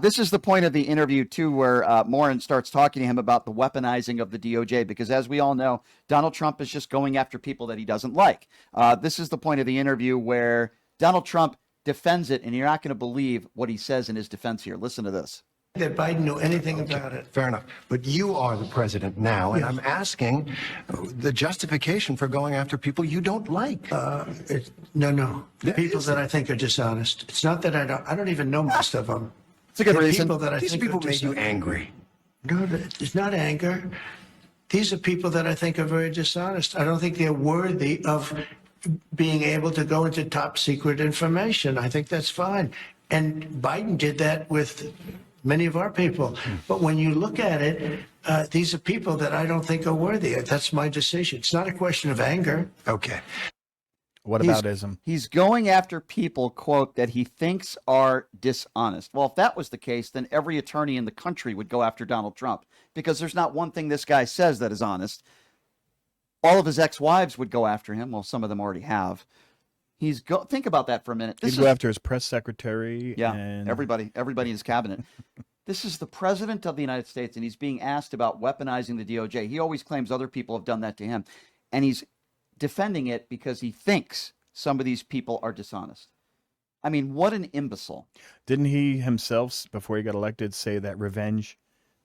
This is the point of the interview, too, where Morin starts talking to him about the weaponizing of the DOJ, because as we all know, Donald Trump is just going after people that he doesn't like. This is the point of the interview where Donald Trump defends it, and you're not going to believe what he says in his defense here. Listen to this. That Biden knew anything about it. Fair enough. But you are the president now, and I'm asking the justification for going after people you don't like. No. The people that I think are dishonest. It's not that I don't even know most of them. It's a good The reason. people that I These think people are made you dishonest. angry. No, it's not anger. These are people that I think are very dishonest. I don't think they're worthy of being able to go into top secret information. I think that's fine. And Biden did that with many of our people. But when you look at it, these are people that I don't think are worthy. That's my decision. It's not a question of anger. Okay. What about ism? He's going after people, quote, that he thinks are dishonest. Well, if that was the case, then every attorney in the country would go after Donald Trump, because there's not one thing this guy says that is honest. All of his ex-wives would go after him. Well, some of them already have. Think about that for a minute. He'd go after his press secretary. Yeah, and everybody in his cabinet. This is the president of the United States, and he's being asked about weaponizing the DOJ. He always claims other people have done that to him, and he's defending it because he thinks some of these people are dishonest. I mean, what an imbecile. Didn't he himself, before he got elected, say that revenge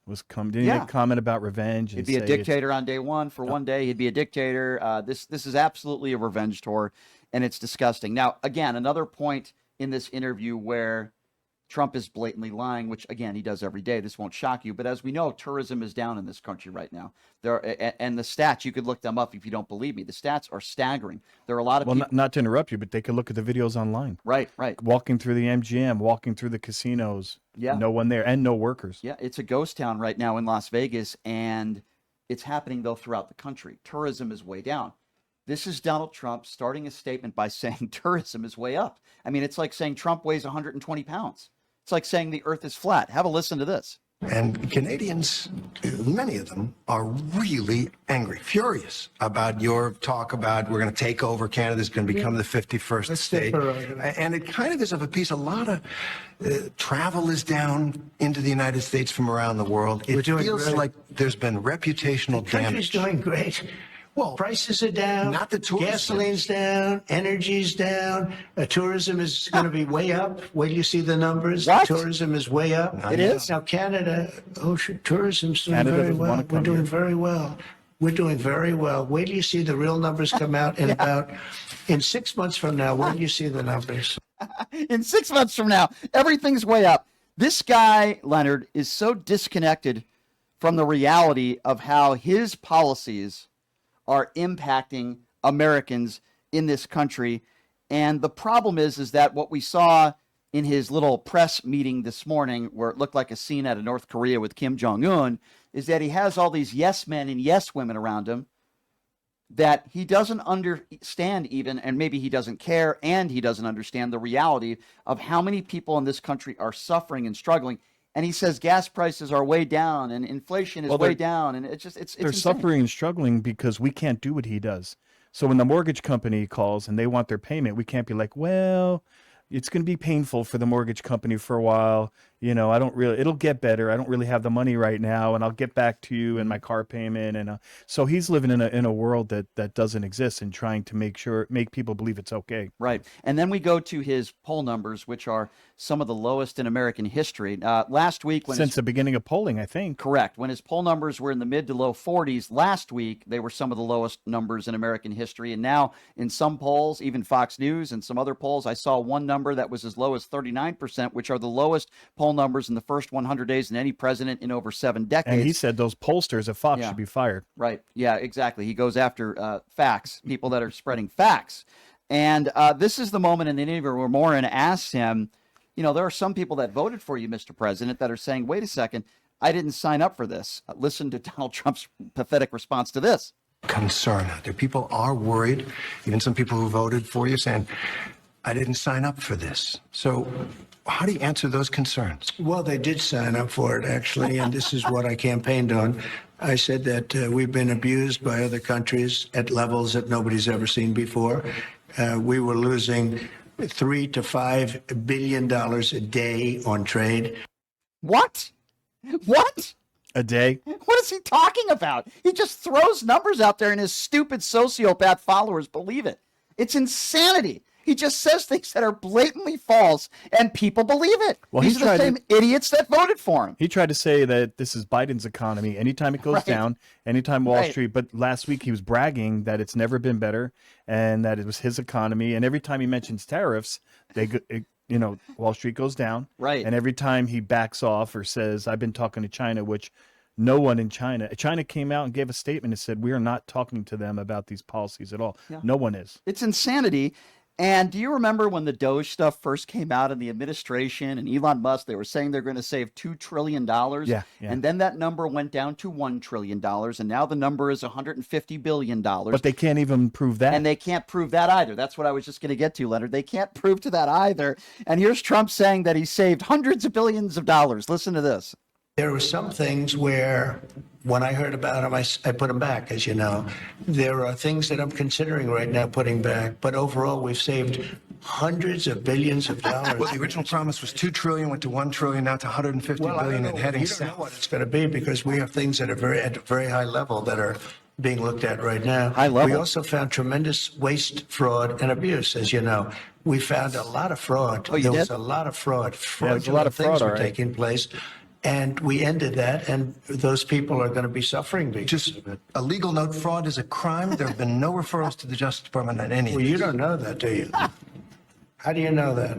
was coming? Didn't he make a comment about revenge? He'd be a dictator on day one. For one day, he'd be a dictator. This is absolutely a revenge tour, and it's disgusting. Now, again, another point in this interview where Trump is blatantly lying, which, again, he does every day. This won't shock you. But as we know, tourism is down in this country right now. And the stats, you could look them up if you don't believe me. The stats are staggering. There are a lot of people. Not to interrupt you, but they could look at the videos online. Right. Walking through the MGM, walking through the casinos. Yeah. No one there and no workers. Yeah, it's a ghost town right now in Las Vegas, and it's happening, though, throughout the country. Tourism is way down. This is Donald Trump starting a statement by saying tourism is way up. I mean, it's like saying Trump weighs 120 pounds. It's like saying the earth is flat. Have a listen to this. And Canadians, many of them, are really angry, furious about your talk about we're going to take over Canada, is going to become the 51st state. And it kind of is of a piece. A lot of travel is down into the United States from around the world. It feels like there's been reputational The country's damage. doing great. Well, prices are down. Not the tourism. Gasoline's down. Energy's down. Tourism is going to be way up. Wait till you see the numbers. What? Tourism is way up. It is? Now, Canada, tourism's doing Canada very doesn't well. wanna We're come doing here. very well. We're doing very well. Wait till you see the real numbers come out in 6 months from now. Wait till you see the numbers. In 6 months from now, everything's way up. This guy, Leonard, is so disconnected from the reality of how his policies are impacting Americans in this country. And the problem is that what we saw in his little press meeting this morning, where it looked like a scene out of North Korea with Kim Jong-un, is that he has all these yes men and yes women around him that he doesn't understand even, and maybe he doesn't care, and he doesn't understand the reality of how many people in this country are suffering and struggling. And he says gas prices are way down and inflation is way down. And it's They're insane. suffering and struggling because we can't do what he does. So when the mortgage company calls and they want their payment, we can't be like, well, it's going to be painful for the mortgage company for a while. You know, it'll get better. I don't really have the money right now, and I'll get back to you and my car payment. And so he's living in a world that doesn't exist and trying to make people believe it's okay. Right. And then we go to his poll numbers, which are some of the lowest in American history. Last week, Since the beginning of polling, I think. Correct. When his poll numbers were in the mid to low 40s last week, they were some of the lowest numbers in American history. And now in some polls, even Fox News and some other polls, I saw one number that was as low as 39%, which are the lowest poll numbers in the first 100 days in any president in over 7 decades. And he said those pollsters at Fox should be fired. Right. Yeah, exactly. He goes after facts, people that are spreading facts. And this is the moment in the interview where Morin asks him, you know, there are some people that voted for you, Mr. President, that are saying, wait a second, I didn't sign up for this. Listen to Donald Trump's pathetic response to this. Concern out there. People are worried. Even some people who voted for you saying, I didn't sign up for this. So how do you answer those concerns? Well, they did sign up for it, actually, and this is what I campaigned on. I said that we've been abused by other countries at levels that nobody's ever seen before. We were losing $3 to $5 billion a day on trade. What? What? A day? What is he talking about? He just throws numbers out there and his stupid sociopath followers believe it. It's insanity. He just says things that are blatantly false and people believe it. Well, These are the same idiots that voted for him. He tried to say that this is Biden's economy. Anytime it goes Right. down, anytime Wall Right. Street. But last week he was bragging that it's never been better and that it was his economy. And every time he mentions tariffs, Wall Street goes down. Right. And every time he backs off or says, I've been talking to China, which no one in China came out and gave a statement and said, we are not talking to them about these policies at all. Yeah. No one is. It's insanity. And do you remember when the Doge stuff first came out in the administration and Elon Musk, they were saying they're going to save $2 trillion. Yeah. And then that number went down to $1 trillion. And now the number is $150 billion. But they can't even prove that. And they can't prove that either. That's what I was just going to get to, Leonard. They can't prove to that either. And here's Trump saying that he saved hundreds of billions of dollars. Listen to this. There were some things where, when I heard about them, I put them back, as you know. There are things that I'm considering right now putting back, but overall, we've saved hundreds of billions of dollars. Well, the original promise was $2 trillion, went to $1 trillion, now to $150 billion, and heading you don't know south. what it's going to be because we have things that are at a very high level that are being looked at right now. High level. We also found tremendous waste, fraud, and abuse, as you know. We found a lot of fraud. Oh, you there did? was a lot of fraud. there's a lot of Fraudulent things fraud, were all right. taking place. And we ended that, and those people are going to be suffering because Just of it. a legal note, fraud is a crime. There have been no referrals to the Justice Department on any of Well, you these. don't know that, do you? How do you know that?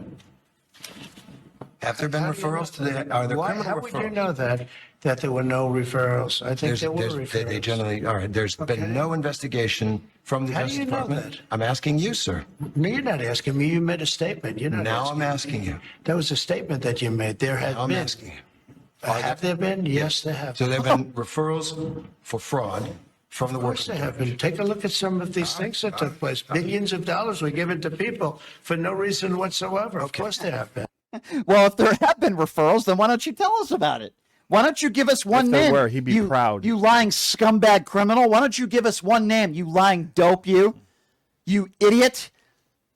Have there been How do you referrals to know the, that? are there Why, criminal how referrals? would you know that there were no referrals? I think there were referrals. They generally, all right, there's Okay. been no investigation from the How do Justice you know Department. that? I'm asking you, sir. No, you're not asking me. You made a statement. You're not Now I'm asking asking you. That was a statement that you made. There had Now I'm been. asking you. Have there been? Yes, there have. So there have been referrals for fraud from the Of course working there have been. Take a look at some of these things that took place. Billions of dollars were given to people for no reason whatsoever. Of course there have been. Well, if there have been referrals, then why don't you tell us about it? Why don't you give us one If there name? were, he'd be proud. You lying scumbag criminal. Why don't you give us one name? You lying dope, you idiot.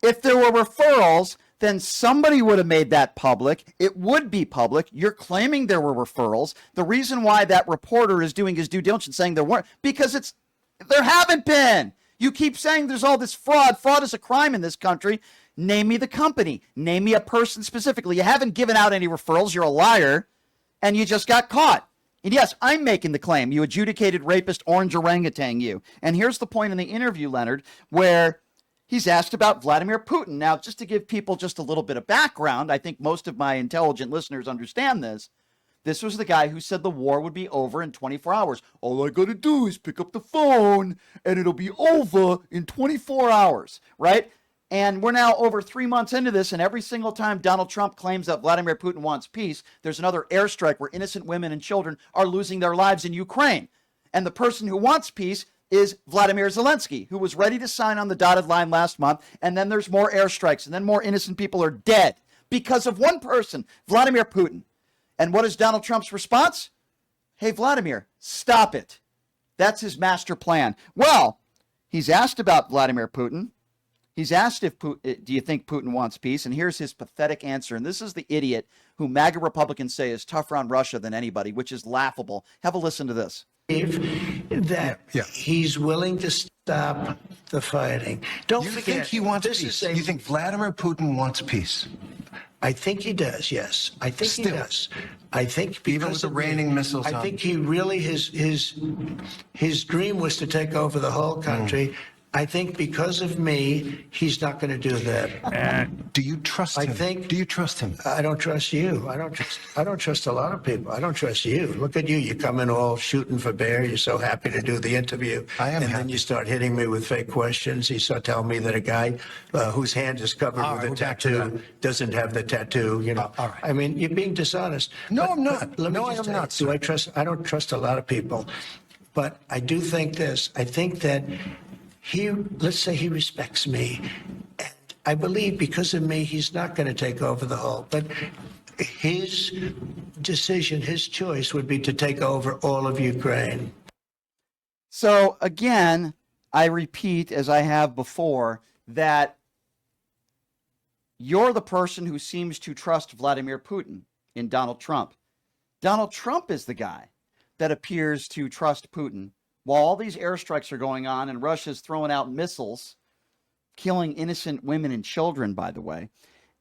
If there were referrals, then somebody would have made that public. It would be public. You're claiming there were referrals. The reason why that reporter is doing his due diligence saying there weren't, because there haven't been. You keep saying there's all this fraud. Fraud is a crime in this country. Name me the company. Name me a person specifically. You haven't given out any referrals. You're a liar. And you just got caught. And yes, I'm making the claim. You adjudicated rapist orange orangutan, you. And here's the point in the interview, Leonard, where he's asked about Vladimir Putin. Now, just to give people just a little bit of background, I think most of my intelligent listeners understand this. This was the guy who said the war would be over in 24 hours. All I got to do is pick up the phone and it'll be over in 24 hours, right? And we're now over 3 months into this, and every single time Donald Trump claims that Vladimir Putin wants peace, there's another airstrike where innocent women and children are losing their lives in Ukraine. And the person who wants peace is Vladimir Zelensky, who was ready to sign on the dotted line last month, and then there's more airstrikes, and then more innocent people are dead because of one person, Vladimir Putin. And what is Donald Trump's response? Hey, Vladimir, stop it. That's his master plan. Well, he's asked about Vladimir Putin. He's asked if do you think Putin wants peace? And here's his pathetic answer. And this is the idiot who MAGA Republicans say is tougher on Russia than anybody, which is laughable. Have a listen to this. That he's willing to stop the fighting. Don't You forget, think he wants this peace? is a- You think Vladimir Putin wants peace? I think he does. Yes, I think he Still. does. I think Even because with the of raining missiles I on- think he really his dream was to take over the whole country. I think because of me, he's not going to do that. Do you trust him? Do you trust him? I don't trust you. I don't trust a lot of people. I don't trust you. Look at you. You come in all shooting for bear. You're so happy to do the interview. I am And then happy. you start hitting me with fake questions. You start telling me that a guy whose hand is covered All with right, a we're back to tattoo doesn't have the tattoo. You know. All right. I mean, you're being dishonest. No, But- I'm not. but let me No, I just am tell you, not, Do sir. I trust? I don't trust a lot of people, but I do think this. I think that let's say he respects me, and I believe because of me, he's not going to take over the whole. But his decision, his choice would be to take over all of Ukraine. So again, I repeat, as I have before, that you're the person who seems to trust Vladimir Putin in Donald Trump. Donald Trump is the guy that appears to trust Putin while all these airstrikes are going on and Russia's throwing out missiles, killing innocent women and children, by the way.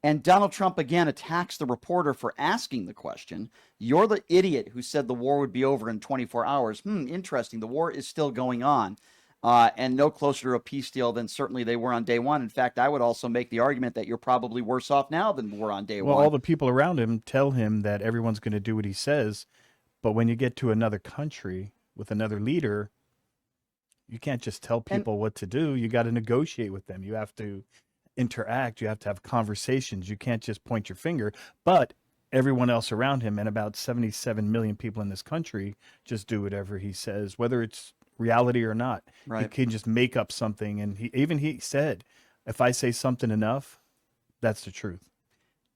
And Donald Trump again attacks the reporter for asking the question. You're the idiot who said the war would be over in 24 hours. Interesting. The war is still going on. And no closer to a peace deal than certainly they were on day one. In fact, I would also make the argument that you're probably worse off now than we were on day one. Well, all the people around him tell him that everyone's going to do what he says. But when you get to another country with another leader, you can't just tell people what to do. You got to negotiate with them. You have to interact. You have to have conversations. You can't just point your finger. But everyone else around him, and about 77 million people in this country, just do whatever he says, whether it's reality or not. Right. He can just make up something. And he said, if I say something enough, that's the truth.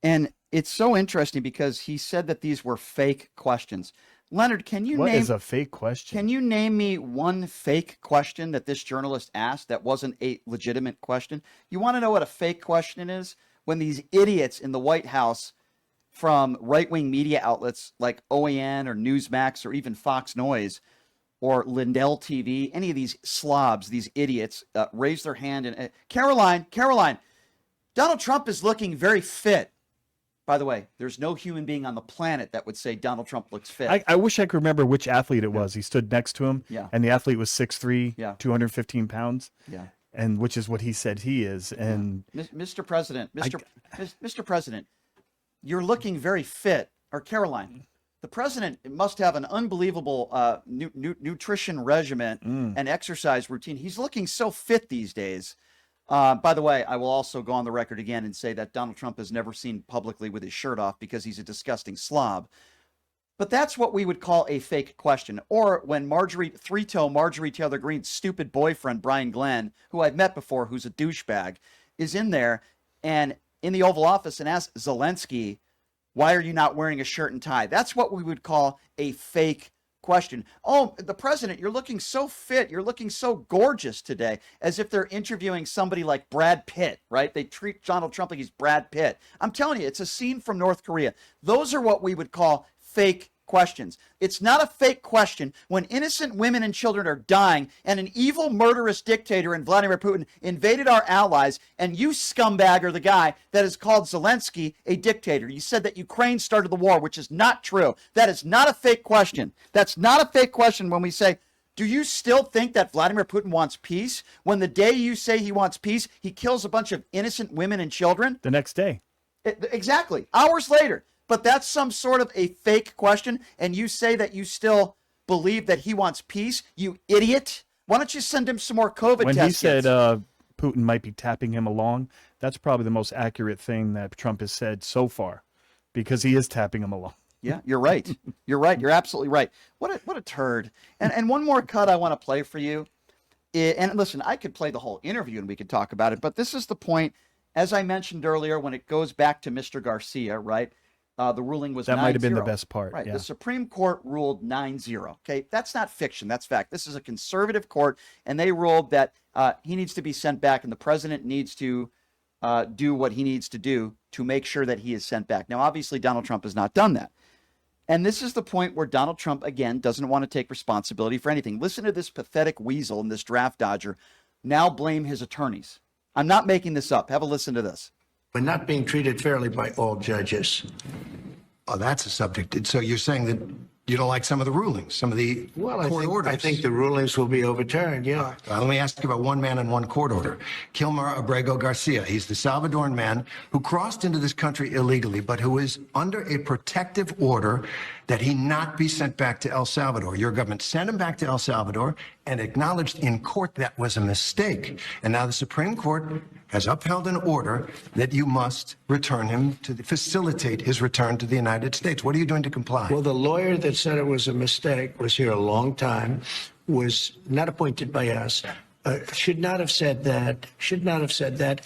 And it's so interesting because he said that these were fake questions. Leonard, can you What name is a fake question? Can you name me one fake question that this journalist asked that wasn't a legitimate question? You want to know what a fake question is? When these idiots in the White House from right-wing media outlets like OAN or Newsmax or even Fox Noise or Lindell TV, any of these slobs, these idiots, raise their hand and Caroline, Donald Trump is looking very fit. By the way, there's no human being on the planet that would say Donald Trump looks fit. I wish I could remember which athlete it was. He stood next to him, and the athlete was 6'3", Yeah. 215 pounds, Yeah. and which is what he said he is. And Mr. President, Mr. President, you're looking very fit. Or Caroline, the president must have an unbelievable nutrition regimen and exercise routine. He's looking so fit these days. By the way, I will also go on the record again and say that Donald Trump is never seen publicly with his shirt off because he's a disgusting slob. But that's what we would call a fake question. Or when Marjorie Taylor Greene's stupid boyfriend, Brian Glenn, who I've met before, who's a douchebag, is in there and in the Oval Office and asks Zelensky, why are you not wearing a shirt and tie? That's what we would call a fake question. Oh, the president, you're looking so fit. You're looking so gorgeous today, as if they're interviewing somebody like Brad Pitt, right? They treat Donald Trump like he's Brad Pitt. I'm telling you, it's a scene from North Korea. Those are what we would call fake questions. It's not a fake question when innocent women and children are dying and an evil, murderous dictator in Vladimir Putin invaded our allies, and you scumbag are the guy that has called Zelensky a dictator. You said that Ukraine started the war, which is not true. That is not a fake question. That's not a fake question when we say, do you still think that Vladimir Putin wants peace when the day you say he wants peace, he kills a bunch of innocent women and children? the next day. Exactly. Hours later. But that's some sort of a fake question, and you say that you still believe that he wants peace, you idiot. Why don't you send him some more COVID When tests? he said Putin might be tapping him along, that's probably the most accurate thing that Trump has said so far, because he is tapping him along. Yeah, you're right. You're right. You're absolutely right. What a turd. And one more cut I want to play for you. And listen, I could play the whole interview and we could talk about it, but this is the point, as I mentioned earlier, when it goes back to Mr. Garcia, right? The ruling was 9-0. That might have been the best part. Right. Yeah. The Supreme Court ruled 9-0. Okay. That's not fiction. That's fact. This is a conservative court, and they ruled that he needs to be sent back, and the president needs to do what he needs to do to make sure that he is sent back. Now, obviously, Donald Trump has not done that. And this is the point where Donald Trump, again, doesn't want to take responsibility for anything. Listen to this pathetic weasel and this draft dodger now blame his attorneys. I'm not making this up. Have a listen to this. We're not being treated fairly by all judges. Oh, that's a subject. So you're saying that you don't like some of the rulings, some of the court orders? I think the rulings will be overturned, yeah. Let me ask you about one man and one court order. Kilmer Abrego Garcia. He's the Salvadoran man who crossed into this country illegally, but who is under a protective order that he not be sent back to El Salvador. Your government sent him back to El Salvador and acknowledged in court that was a mistake. And now the Supreme Court has upheld an order that you must return him to facilitate his return to the United States. What are you doing to comply? Well, the lawyer that said it was a mistake was here a long time, was not appointed by us, should not have said that,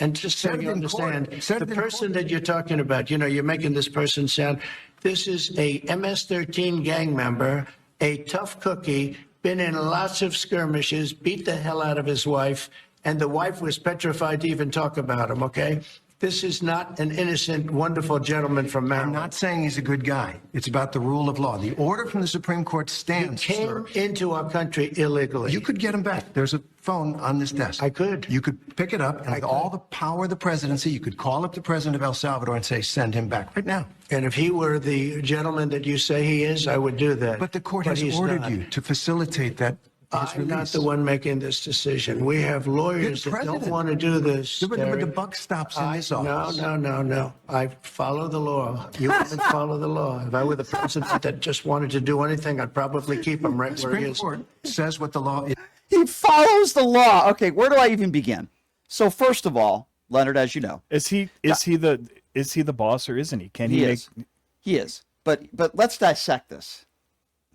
And just so you understand, the person that you're talking about, you know, you're making this person sound, this is a MS-13 gang member, a tough cookie, been in lots of skirmishes, beat the hell out of his wife, and the wife was petrified to even talk about him, okay? This is not an innocent, wonderful gentleman from I'm Maryland. not saying he's a good guy. It's about the rule of law. The order from the Supreme Court He stands, sir. came into our country illegally. You could get him back. There's a phone on this desk. I could. You could pick it up, and with all the power of the presidency, you could call up the president of El Salvador and say, send him back right now. And if he were the gentleman that you say he is, I would do that. But the court has he's ordered not. you to facilitate that. His I'm not release. the one making this decision. We have lawyers that don't president. want to do this. But Terry. the buck stops in this office. No. I follow the law. You wouldn't follow the law. If I were the president that just wanted to do anything, I'd probably keep him right where he Supreme is. Court says what the law is. He follows the law. Okay, where do I even begin? So first of all, Leonard, as you know, Is he the boss or isn't he? Can he make? He is. But let's dissect this.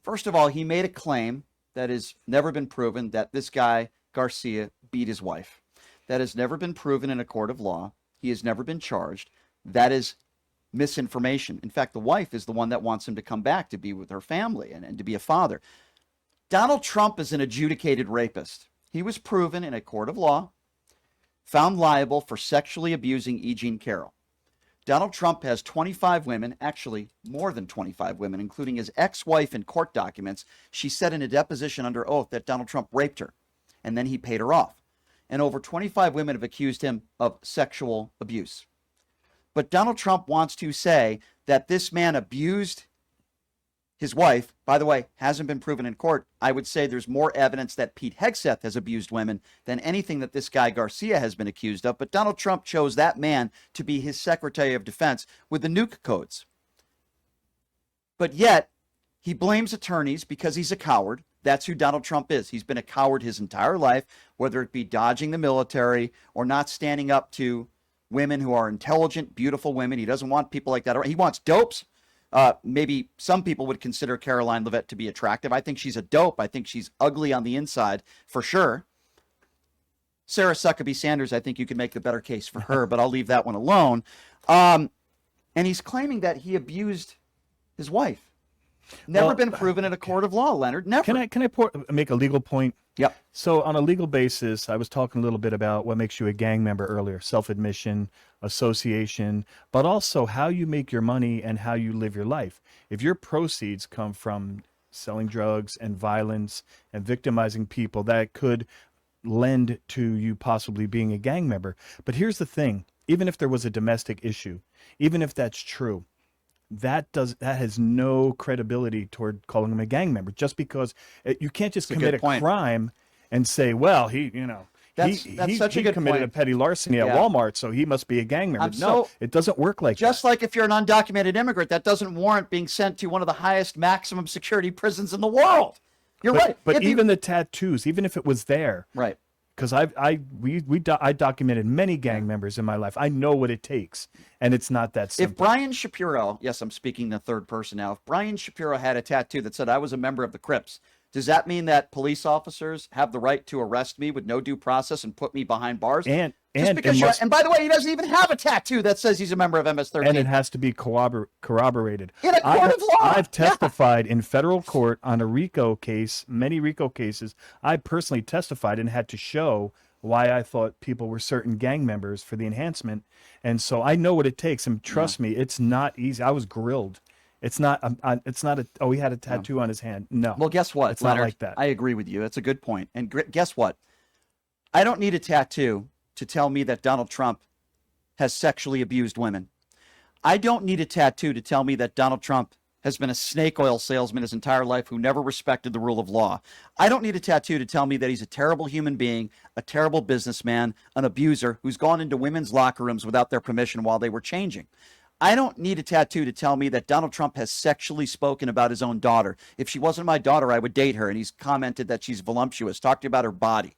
First of all, he made a claim that has never been proven, that this guy, Garcia, beat his wife. That has never been proven in a court of law. He has never been charged. That is misinformation. In fact, the wife is the one that wants him to come back to be with her family and to be a father. Donald Trump is an adjudicated rapist. He was proven in a court of law, found liable for sexually abusing E. Jean Carroll. Donald Trump has 25 women, actually more than 25 women, including his ex-wife in court documents. She said in a deposition under oath that Donald Trump raped her, and then he paid her off. And over 25 women have accused him of sexual abuse. But Donald Trump wants to say that this man abused his wife. By the way, hasn't been proven in court. I would say there's more evidence that Pete Hegseth has abused women than anything that this guy Garcia has been accused of. But Donald Trump chose that man to be his Secretary of Defense with the nuke codes. But yet, he blames attorneys because he's a coward. That's who Donald Trump is. He's been a coward his entire life, whether it be dodging the military or not standing up to women who are intelligent, beautiful women. He doesn't want people like that. He wants dopes. Maybe some people would consider Caroline Leavitt to be attractive. I think she's a dope. I think she's ugly on the inside for sure. Sarah Huckabee Sanders, I think you could make the better case for her, but I'll leave that one alone. And he's claiming that he abused his wife. Never been proven in a court of law, Leonard. Never. Can I make a legal point? Yep. So on a legal basis, I was talking a little bit about what makes you a gang member earlier: self-admission, association, but also how you make your money and how you live your life. If your proceeds come from selling drugs and violence and victimizing people, that could lend to you possibly being a gang member. But here's the thing: even if there was a domestic issue, even if that's true, that has no credibility toward calling him a gang member. Just because you can't just commit a crime and say, well, he committed a petty larceny at Walmart, so he must be a gang member. No, it doesn't work like that. Just like if you're an undocumented immigrant, that doesn't warrant being sent to one of the highest maximum security prisons in the world. You're right. But even the tattoos, even if it was there, right? Because I documented many gang members in my life. I know what it takes, and it's not that simple. If Brian Shapiro, yes, I'm speaking in the third person now. If Brian Shapiro had a tattoo that said I was a member of the Crips, does that mean that police officers have the right to arrest me with no due process and put me behind bars? And by the way, he doesn't even have a tattoo that says he's a member of MS-13. And it has to be corroborated. In a court of law. I've testified in federal court on a RICO case, many RICO cases. I personally testified and had to show why I thought people were certain gang members for the enhancement. And so I know what it takes. And trust me, it's not easy. I was grilled. It's not he had a tattoo on his hand. No. Well, guess what, It's Leonard? not like that. I agree with you. That's a good point. And guess what? I don't need a tattoo to tell me that Donald Trump has sexually abused women. I don't need a tattoo to tell me that Donald Trump has been a snake oil salesman his entire life who never respected the rule of law. I don't need a tattoo to tell me that he's a terrible human being, a terrible businessman, an abuser who's gone into women's locker rooms without their permission while they were changing. I don't need a tattoo to tell me that Donald Trump has sexually spoken about his own daughter. If she wasn't my daughter, I would date her. And he's commented that she's voluptuous, talked about her body.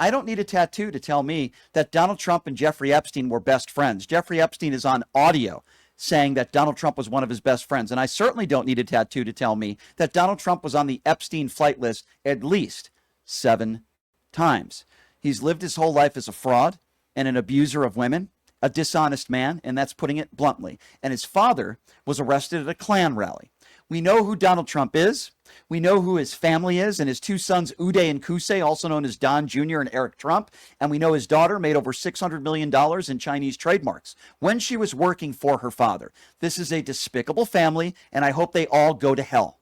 I don't need a tattoo to tell me that Donald Trump and Jeffrey Epstein were best friends. Jeffrey Epstein is on audio saying that Donald Trump was one of his best friends. And I certainly don't need a tattoo to tell me that Donald Trump was on the Epstein flight list at least 7 times. He's lived his whole life as a fraud and an abuser of women, a dishonest man, and that's putting it bluntly. And his father was arrested at a Klan rally. We know who Donald Trump is. We know who his family is and his two sons, Uday and Kusei, also known as Don Jr. and Eric Trump. And we know his daughter made over $600 million in Chinese trademarks when she was working for her father. This is a despicable family, and I hope they all go to hell.